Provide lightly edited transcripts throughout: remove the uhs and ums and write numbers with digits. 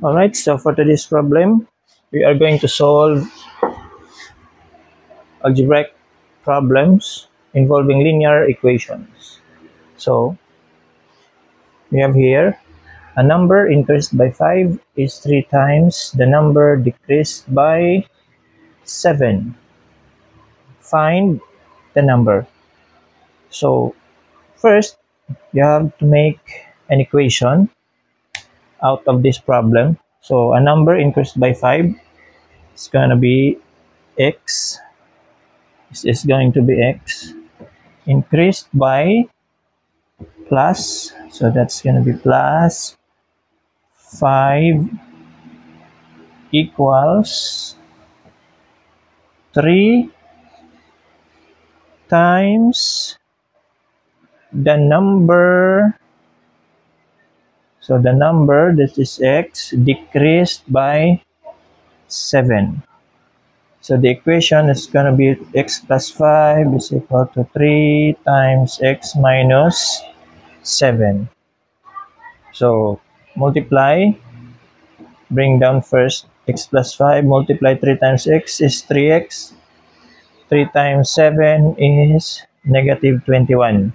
Alright, so for today's problem, we are going to solve algebraic problems involving linear equations. So, we have here a number increased by 5 is 3 times the number decreased by 7. Find the number. So, first, you have to make an equation out of this problem. So, a number increased by 5 is going to be x. This is going to be x increased by plus, so that's going to be plus 5 equals 3 times the number, so the number, that is x, decreased by 7. So the equation is going to be x plus 5 is equal to 3 times x minus 7. So multiply, bring down first x plus 5, multiply 3 times x is 3x, 3 times 7 is negative 21.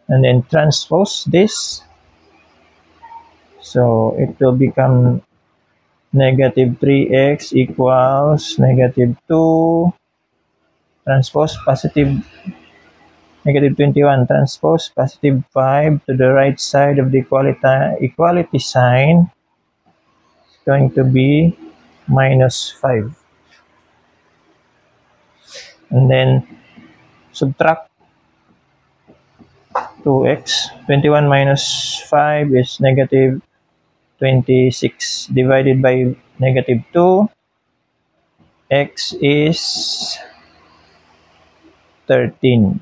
And then transpose this, so it will become negative 3x equals negative 2, transpose positive negative 21, transpose positive 5 to the right side of the equality sign. It's going to be minus 5. And then subtract 2x. 21 minus 5 is negative 26 divided by negative 2. X is 13.